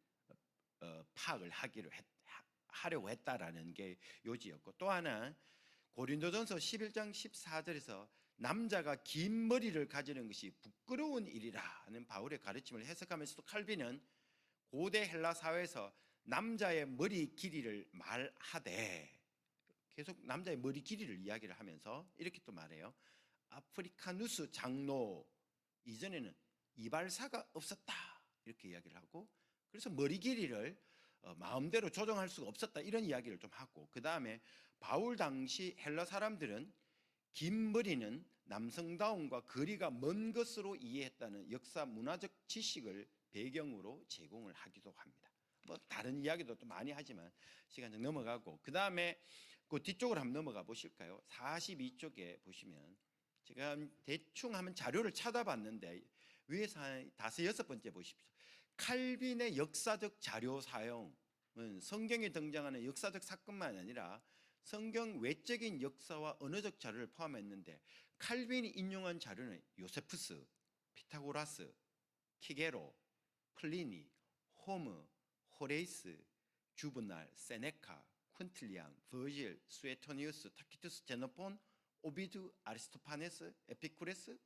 S1: 파악을 하려고 했다라는 게 요지였고, 또 하나 고린도전서 11장 14절에서 남자가 긴 머리를 가지는 것이 부끄러운 일이라는 바울의 가르침을 해석하면서도 칼빈은 고대 헬라 사회에서 남자의 머리 길이를 말하되 계속 남자의 머리 길이를 이야기를 하면서 이렇게 또 말해요. 아프리카누스 장로 이전에는 이발사가 없었다, 이렇게 이야기를 하고, 그래서 머리 길이를 마음대로 조정할 수가 없었다, 이런 이야기를 좀 하고, 그 다음에 바울 당시 헬라 사람들은 긴 머리는 남성다움과 거리가 먼 것으로 이해했다는 역사 문화적 지식을 배경으로 제공을 하기도 합니다. 다른 이야기도 또 많이 하지만 시간 좀 넘어가고, 그 다음에 그 뒤쪽으로 한번 넘어가 보실까요? 42쪽에 보시면 제가 대충 한번 자료를 찾아봤는데 위에서 한 5, 6번째 보십시오. 칼빈의 역사적 자료 사용은 성경에 등장하는 역사적 사건만 아니라 성경 외적인 역사와 언어적 자료를 포함했는데, 칼빈이 인용한 자료는 요세푸스, 피타고라스, 키게로, 플리니, 호머, 호레이스, 주브날, 세네카, 퀸틀리안, 버질, 수에토니우스, 타키투스, 제노폰, 오비드, 아리스토파네스, 에피쿠레스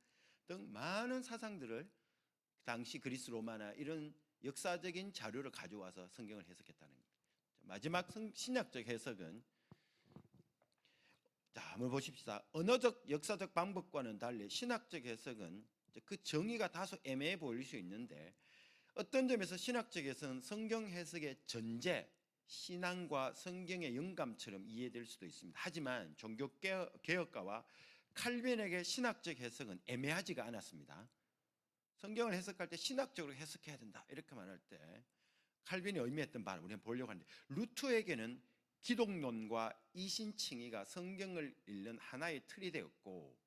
S1: 등 많은 사상들을 당시 그리스 로마나 이런 역사적인 자료를 가져와서 성경을 해석했다는 겁니다. 마지막 신약적 해석은, 자, 한번 보십시다. 언어적 역사적 방법과는 달리 신학적 해석은 그 정의가 다소 애매해 보일 수 있는데, 어떤 점에서 신학적 해석은 성경 해석의 전제, 신앙과 성경의 영감처럼 이해될 수도 있습니다. 하지만 종교개혁가와 칼빈에게 신학적 해석은 애매하지가 않았습니다. 성경을 해석할 때 신학적으로 해석해야 된다, 이렇게 말할 때 칼빈이 의미했던 바를 우리는 보려고 하는데, 루터에게는 기독론과 이신칭의가 성경을 읽는 하나의 틀이 되었고,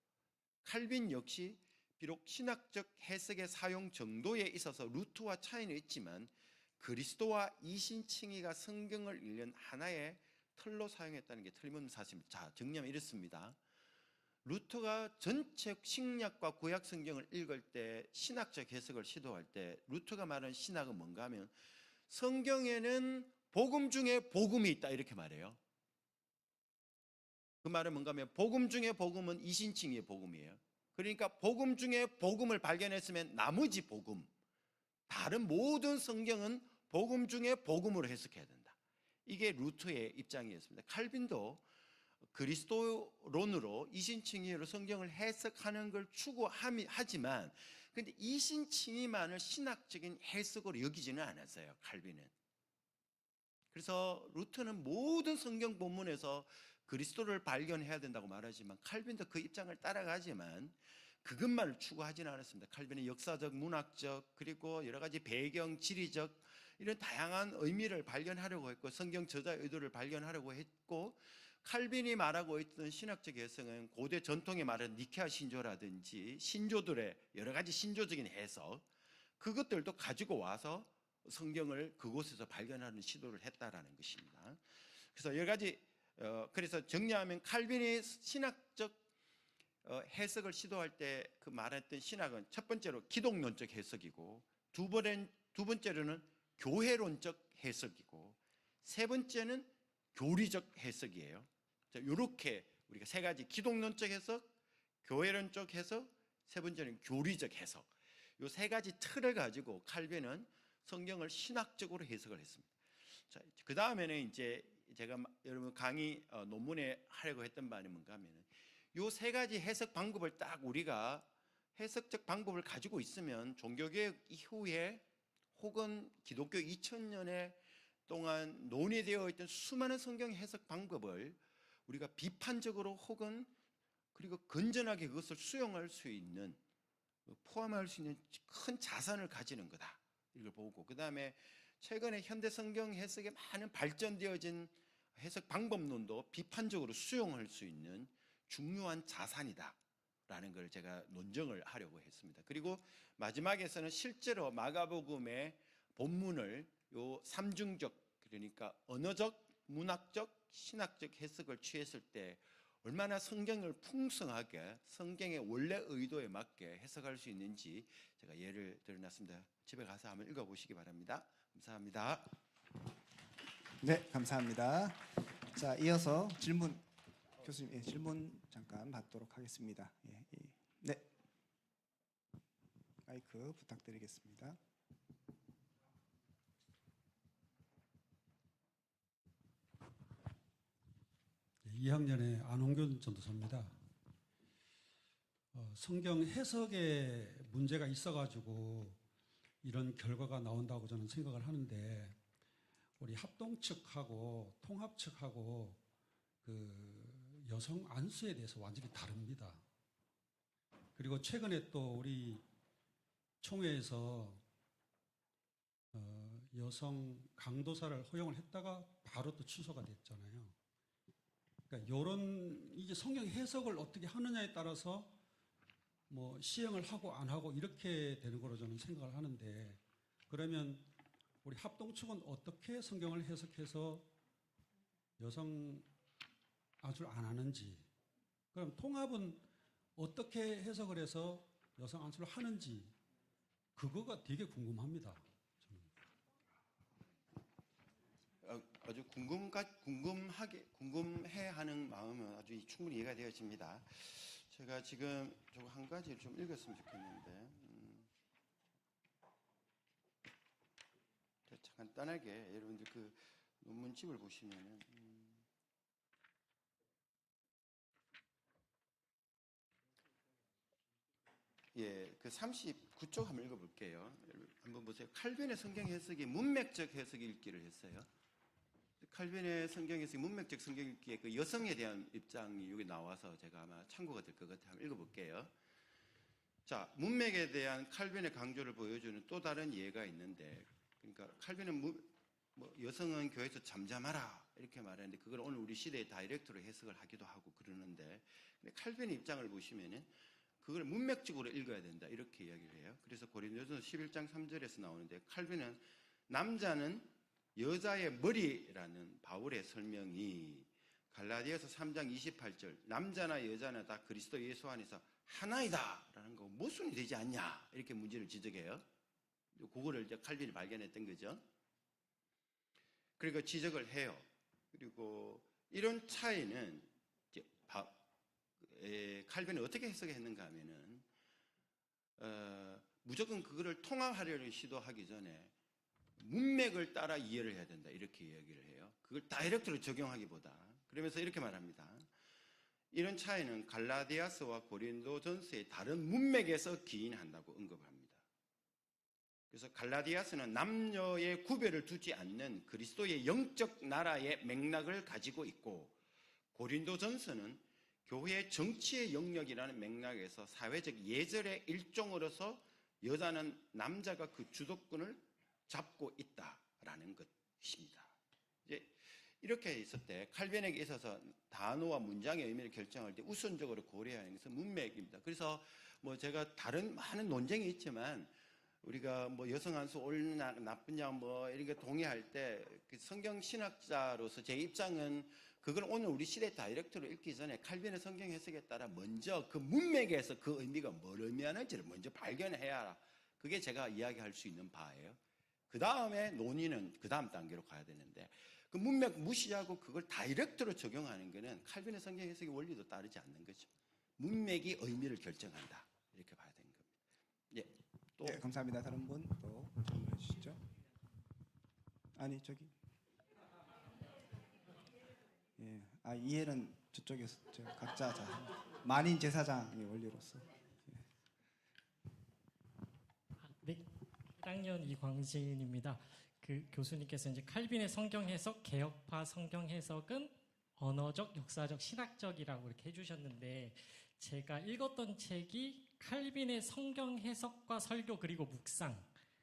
S1: 칼빈 역시 비록 신학적 해석의 사용 정도에 있어서 루터와 차이는 있지만 그리스도와 이신칭의가 성경을 읽는 하나의 틀로 사용했다는 게 틀림없는 사실입니다. 자, 정리하면 이렇습니다. 루터가 전체 신약과 구약 성경을 읽을 때 신학적 해석을 시도할 때 루터가 말하는 신학은 뭔가 하면 성경에는 복음 중에 복음이 있다, 이렇게 말해요. 그 말은 뭔가 하면 복음 중에 복음은 이신칭의의 복음이에요. 그러니까 복음 중에 복음을 발견했으면 나머지 복음, 다른 모든 성경은 복음 중에 복음으로 해석해야 된다. 이게 루터의 입장이었습니다. 칼빈도 그리스도론으로 이신칭의로 성경을 해석하는 걸 추구하지만 근데 이신칭의만을 신학적인 해석으로 여기지는 않았어요, 칼빈은. 그래서 루터는 모든 성경 본문에서 그리스도를 발견해야 된다고 말하지만 칼빈도 그 입장을 따라가지만 그것만을 추구하지는 않았습니다. 칼빈은 역사적, 문학적, 그리고 여러 가지 배경, 지리적 이런 다양한 의미를 발견하려고 했고 성경 저자의 의도를 발견하려고 했고, 칼빈이 말하고 있던 신학적 해석은 고대 전통에 말하는 니케아 신조라든지 신조들의 여러 가지 신조적인 해석, 그것들도 가지고 와서 성경을 그곳에서 발견하는 시도를 했다라는 것입니다. 그래서 여러 가지 그래서 정리하면 칼빈이 신학적 해석을 시도할 때 그 말했던 신학은 첫 번째로 기독론적 해석이고, 두 번째로는 교회론적 해석이고, 세 번째는 교리적 해석이에요. 자, 이렇게 우리가 세 가지, 기독론적 해석, 교회론적 해석, 세 번째는 교리적 해석, 이 세 가지 틀을 가지고 칼빈은 성경을 신학적으로 해석을 했습니다. 자, 그 다음에는 이제 제가 여러분 강의 논문에 하려고 했던 바는 뭔가 하면은 이 세 가지 해석 방법을 딱 우리가 해석적 방법을 가지고 있으면 종교개혁 이후에 혹은 기독교 2000년에 동안 논의되어 있던 수많은 성경 해석 방법을 우리가 비판적으로 혹은 그리고 건전하게 그것을 수용할 수 있는, 포함할 수 있는 큰 자산을 가지는 거다, 이걸 보고, 그 다음에 최근에 현대 성경 해석에 많은 발전되어진 해석 방법론도 비판적으로 수용할 수 있는 중요한 자산이다 라는 걸 제가 논증을 하려고 했습니다. 그리고 마지막에서는 실제로 마가복음의 본문을 요 삼중적, 그러니까 언어적, 문학적, 신학적 해석을 취했을 때 얼마나 성경을 풍성하게 성경의 원래 의도에 맞게 해석할 수 있는지 제가 예를 들어놨습니다. 집에 가서 한번 읽어보시기 바랍니다. 감사합니다.
S2: 네, 감사합니다. 자, 이어서 질문, 교수님, 질문 잠깐 받도록 하겠습니다. 네, 마이크 부탁드리겠습니다.
S3: 네, 2학년의 안홍균 전도사입니다. 성경 해석에 문제가 있어가지고 이런 결과가 나온다고 저는 생각을 하는데, 우리 합동 측하고 통합 측하고 그 여성 안수에 대해서 완전히 다릅니다. 그리고 최근에 또 우리 총회에서 여성 강도사를 허용을 했다가 바로 또 취소가 됐잖아요. 그러니까 요런 이게 성경 해석을 어떻게 하느냐에 따라서 뭐 시행을 하고 안 하고 이렇게 되는 거로 저는 생각을 하는데, 그러면 우리 합동 측은 어떻게 성경을 해석해서 여성 안수를 안 하는지, 그럼 통합은 어떻게 해석을 해서 여성 안수를 하는지, 그거가 되게 궁금합니다.
S1: 아주 궁금해하는 마음은 아주 충분히 이해가 되어집니다. 제가 지금 좀 한 가지를 좀 읽었으면 좋겠는데, 간단하게 여러분들 그 논문집을 보시면은 그 39쪽 한번 읽어볼게요. 한번 보세요. 칼빈의 성경 해석이 문맥적 해석 읽기를 했어요. 칼빈의 성경 해석이 문맥적 성경 읽기에 그 여성에 대한 입장이 여기 나와서 제가 아마 참고가 될 것 같아요. 한번 읽어볼게요. 자, 문맥에 대한 칼빈의 강조를 보여주는 또 다른 예가 있는데, 그러니까 칼빈은 여성은 교회에서 잠잠하라 이렇게 말하는데, 그걸 오늘 우리 시대의 다이렉트로 해석을 하기도 하고 그러는데, 칼빈의 입장을 보시면은 그걸 문맥적으로 읽어야 된다 이렇게 이야기를 해요. 그래서 고린도전서 11장 3절에서 나오는데, 칼빈은 남자는 여자의 머리라는 바울의 설명이 갈라디아서 3장 28절 남자나 여자나 다 그리스도 예수 안에서 하나이다 라는 거 모순이 되지 않냐 이렇게 문제를 지적해요. 그거를 이제 칼빈이 발견했던 거죠. 그리고 지적을 해요. 그리고 이런 차이는 이제 칼빈이 어떻게 해석했는가 하면은 무조건 그거를 통합하려는 시도하기 전에 문맥을 따라 이해를 해야 된다 이렇게 이야기를 해요. 그걸 다이렉트로 적용하기보다. 그러면서 이렇게 말합니다. 이런 차이는 갈라디아서와 고린도전서의 다른 문맥에서 기인한다고 언급합니다. 그래서 갈라디아서는 남녀의 구별을 두지 않는 그리스도의 영적 나라의 맥락을 가지고 있고, 고린도전서는 교회의 정치의 영역이라는 맥락에서 사회적 예절의 일종으로서 여자는 남자가 그 주도권을 잡고 있다라는 것입니다. 이제 이렇게 있을 때 칼빈에게 있어서 단어와 문장의 의미를 결정할 때 우선적으로 고려해야 하는 것은 문맥입니다. 그래서 뭐 제가 다른 많은 논쟁이 있지만 우리가 뭐 여성 한수 옳으냐 나쁘냐 뭐 이렇게 동의할 때 그 성경 신학자로서 제 입장은 그걸 오늘 우리 시대 다이렉트로 읽기 전에 칼빈의 성경 해석에 따라 먼저 그 문맥에서 그 의미가 뭘 의미하는지를 먼저 발견해야 하라. 그게 제가 이야기할 수 있는 바예요. 그 다음에 논의는 그 다음 단계로 가야 되는데, 그 문맥 무시하고 그걸 다이렉트로 적용하는 것은 칼빈의 성경 해석의 원리도 따르지 않는 거죠. 문맥이 의미를 결정한다, 이렇게 봐야 되는 겁니다. 예, 또
S2: 네, 감사합니다. 다른 분 또 질문해 주시죠. 아니 저기. 예, 이해는 저쪽에서 각자 만인 제사장의 원리로서.
S4: 네, 1학년 이광진입니다. 그 교수님께서 이제 칼빈의 성경 해석, 개혁파 성경 해석은 언어적, 역사적, 신학적이라고 이렇게 해주셨는데, 제가 읽었던 책이 칼빈의 성경 해석과 설교 그리고 묵상,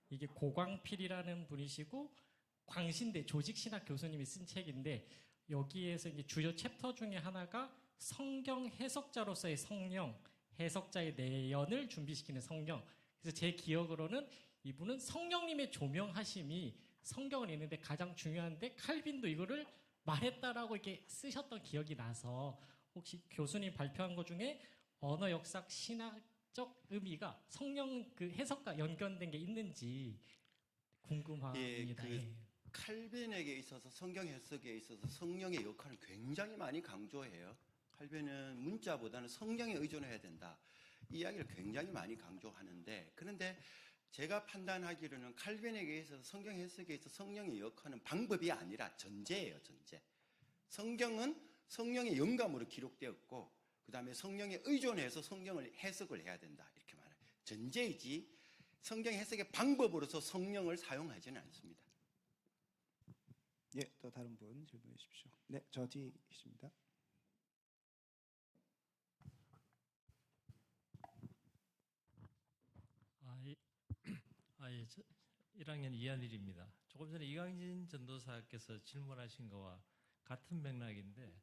S4: 이게 고광필이라는 분이시고 광신대 조직신학 교수님이 쓴 책인데, 여기에서 이제 주요 챕터 중에 하나가 성경 해석자로서의 성령, 해석자의 내연을 준비시키는 성령. 그래서 제 기억으로는 이분은 성령님의 조명하심이 성경을 읽는데 가장 중요한데, 칼빈도 이거를 말했다라고 이렇게 쓰셨던 기억이 나서, 혹시 교수님 발표한 것 중에 언어 역사 신학적 의미가 성령 그 해석과 연결된 게 있는지 궁금합니다.
S1: 예, 칼빈에게 있어서 성경 해석에 있어서 성령의 역할을 굉장히 많이 강조해요. 칼빈은 문자보다는 성령에 의존해야 된다, 이 이야기를 굉장히 많이 강조하는데, 그런데 제가 판단하기로는 칼빈에게 있어서 성경 해석에 있어서 성령의 역할은 방법이 아니라 전제예요, 전제. 성경은 성령의 영감으로 기록되었고, 그 다음에 성령에 의존해서 성경을 해석을 해야 된다, 이렇게 말해요. 전제이지 성경 해석의 방법으로서 성령을 사용하지는 않습니다.
S2: 예, 또 다른 분 질문해 주십시오. 네, 저 뒤에 계십니다.
S5: 예, 1학년 이한일입니다. 조금 전에 이광진 전도사께서 질문하신 거와 같은 맥락인데,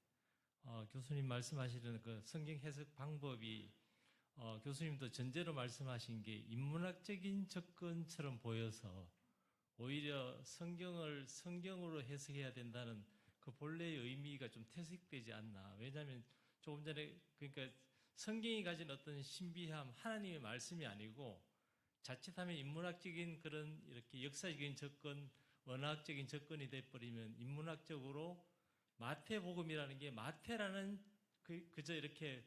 S5: 교수님 말씀하시는 그 성경 해석 방법이 교수님도 전제로 말씀하신 게 인문학적인 접근처럼 보여서 오히려 성경을 성경으로 해석해야 된다는 그 본래의 의미가 좀 퇴색되지 않나. 왜냐하면 조금 전에 그러니까 성경이 가진 어떤 신비함, 하나님의 말씀이 아니고 자칫하면 인문학적인 그런 이렇게 역사적인 접근, 원학적인 접근이 돼버리면 인문학적으로 마태복음이라는 게 마태라는 그저 이렇게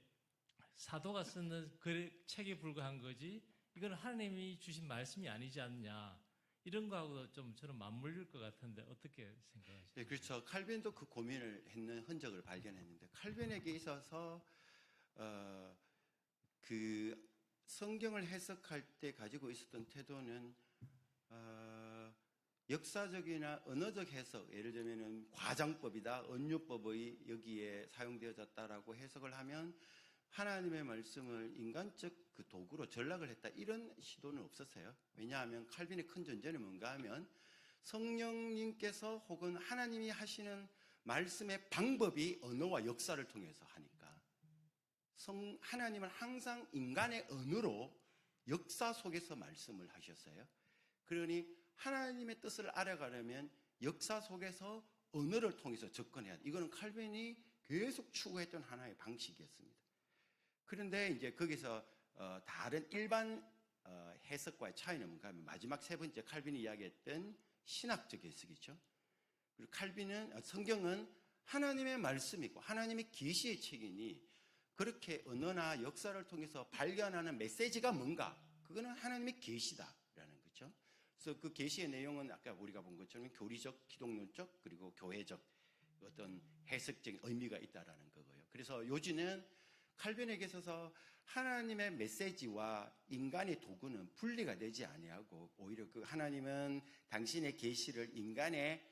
S5: 사도가 쓰는 그 책에 불과한 거지, 이건 하나님이 주신 말씀이 아니지 않냐, 이런 거하고 좀 저는 맞물릴 것 같은데 어떻게 생각하십니까?
S1: 네, 그렇죠. 칼빈도 그 고민을 했는 흔적을 발견했는데, 칼빈에게 있어서 그 성경을 해석할 때 가지고 있었던 태도는 역사적이나 언어적 해석, 예를 들면은 과장법이다, 언유법의 여기에 사용되어졌다라고 해석을 하면 하나님의 말씀을 인간적 그 도구로 전락을 했다, 이런 시도는 없었어요. 왜냐하면 칼빈의 큰 전제는 뭔가 하면 성령님께서 혹은 하나님이 하시는 말씀의 방법이 언어와 역사를 통해서 하니까 하나님은 항상 인간의 언어로 역사 속에서 말씀을 하셨어요. 그러니 하나님의 뜻을 알아가려면 역사 속에서 언어를 통해서 접근해야 돼. 이거는 칼빈이 계속 추구했던 하나의 방식이었습니다. 그런데 이제 거기서 다른 일반 해석과의 차이는 뭔가 하면 마지막 세 번째 칼빈이 이야기했던 신학적 해석이죠. 그리고 칼빈은 성경은 하나님의 말씀이고 하나님의 계시의 책이니, 그렇게 언어나 역사를 통해서 발견하는 메시지가 뭔가, 그거는 하나님의 계시다라는 거죠. 그래서 그 계시의 내용은 아까 우리가 본 것처럼 교리적, 기독론적, 그리고 교회적 어떤 해석적인 의미가 있다라는 거고요. 그래서 요즘은 칼빈에게 있어서 하나님의 메시지와 인간의 도구는 분리가 되지 아니하고 오히려 그 하나님은 당신의 계시를 인간의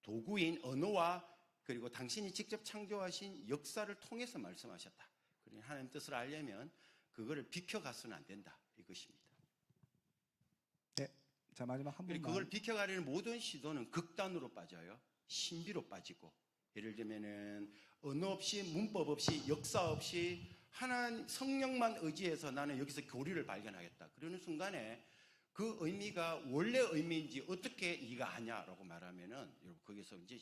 S1: 도구인 언어와 그리고 당신이 직접 창조하신 역사를 통해서 말씀하셨다. 그러니 하나님 뜻을 알려면 그거를 비켜가서는 안 된다 이것입니다.
S2: 네, 자 마지막 한
S1: 그리고
S2: 분만.
S1: 그걸 비켜가려는 모든 시도는 극단으로 빠져요. 신비로 빠지고 예를 들면은 언어 없이 문법 없이 역사 없이 하나님 성령만 의지해서 나는 여기서 교리를 발견하겠다. 그러는 순간에 그 의미가 원래 의미인지 어떻게 네가 아냐라고 말하면은 여러분 거기서 이제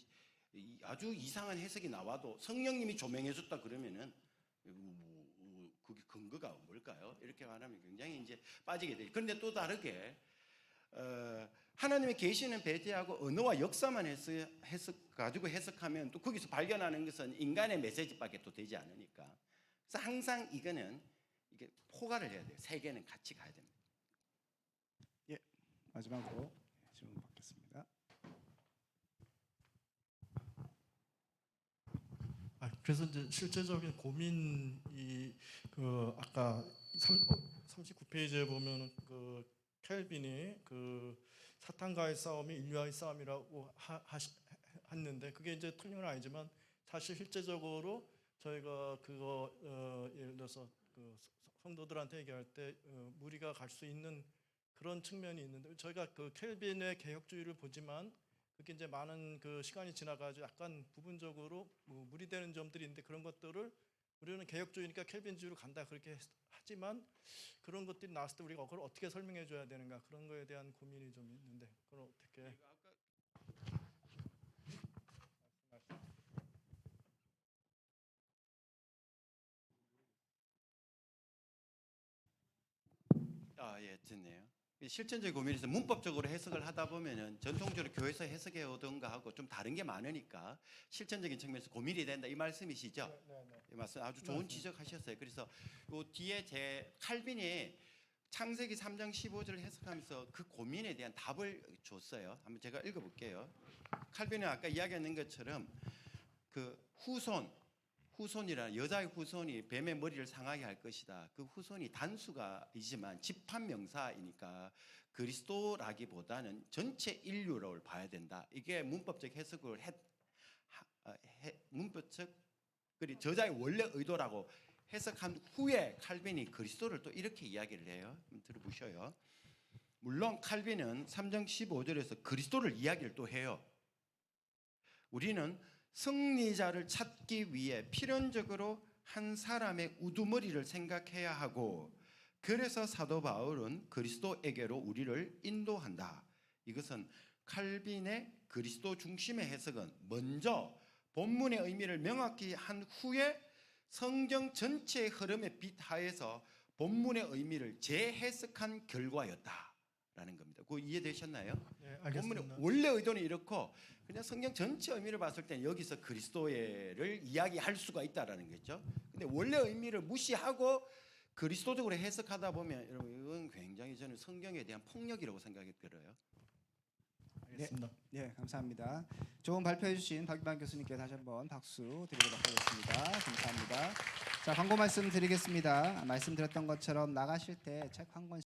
S1: 아주 이상한 해석이 나와도 성령님이 조명해줬다 그러면은 그게 근거가 뭘까요? 이렇게 말하면 굉장히 이제 빠지게 돼요. 그런데 또 다르게 하나님의 계시는 배제하고 언어와 역사만 가지고 해석하면 또 거기서 발견하는 것은 인간의 메시지밖에 또 되지 않으니까. 그래서 항상 이거는 이게 포괄을 해야 돼요. 세 개는 같이 가야 됩니다.
S2: 마지막으로 질문 받겠습니다.
S6: 그래서 이제 실제적인 고민이 그 아까 39페이지에 보면 그 켈빈이 그 사탄과의 싸움이 인류와의 싸움이라고 했는데 그게 이제 틀린 건 아니지만 사실 실제적으로 저희가 그거 예를 들어서 그 성도들한테 얘기할 때 무리가 갈 수 있는 그런 측면이 있는데 저희가 그 켈빈의 개혁주의를 보지만 그게 이제 많은 그 시간이 지나가지고 약간 부분적으로 무리되는 점들이 있는데 그런 것들을 우리는 개혁주의니까 켈빈주의로 간다 그렇게 하지만 그런 것들이 나왔을 때 우리가 그걸 어떻게 설명해 줘야 되는가 그런 거에 대한 고민이 좀 있는데 그걸 어떻게
S1: 예, 됐네요. 실전적인 고민에서 문법적으로 해석을 하다 보면은 전통적으로 교회에서 해석해 오던가 하고 좀 다른 게 많으니까 실전적인 측면에서 고민이 된다 이 말씀이시죠?
S6: 네.
S1: 이 말씀 아주 좋은 지적하셨어요. 그래서 요 뒤에 제 칼빈이 창세기 3장 15절을 해석하면서 그 고민에 대한 답을 줬어요. 한번 제가 읽어볼게요. 칼빈은 아까 이야기했는 것처럼 그 후손이라는 여자의 후손이 뱀의 머리를 상하게 할 것이다. 그 후손이 단수가이지만 집합명사이니까 그리스도라기보다는 전체 인류를 봐야 된다. 이게 문법적 해석을 문법적 그리고 저자의 원래 의도라고 해석한 후에 칼빈이 그리스도를 또 이렇게 이야기를 해요. 한번 들어보셔요. 물론 칼빈은 3장 15절에서 그리스도를 이야기를 또 해요. 우리는 승리자를 찾기 위해 필연적으로 한 사람의 우두머리를 생각해야 하고 그래서 사도 바울은 그리스도에게로 우리를 인도한다. 이것은 칼빈의 그리스도 중심의 해석은 먼저 본문의 의미를 명확히 한 후에 성경 전체의 흐름의 빛 하에서 본문의 의미를 재해석한 결과였다라는 겁니다. 그거 이해되셨나요?
S6: 네, 알겠습니다.
S1: 본문의 원래 의도는 이렇고 그냥 성경 전체 의미를 봤을 때 여기서 그리스도를 이야기할 수가 있다라는 거죠. 근데 원래 의미를 무시하고 그리스도적으로 해석하다 보면 여러분 이건 굉장히 저는 성경에 대한 폭력이라고 생각이 들어요.
S6: 알겠습니다.
S2: 네, 감사합니다. 좋은 발표해 주신 박유만 교수님께 다시 한번 박수 드리도록 하겠습니다. 감사합니다. 자, 광고 말씀 드리겠습니다. 말씀드렸던 것처럼 나가실 때 책 한 권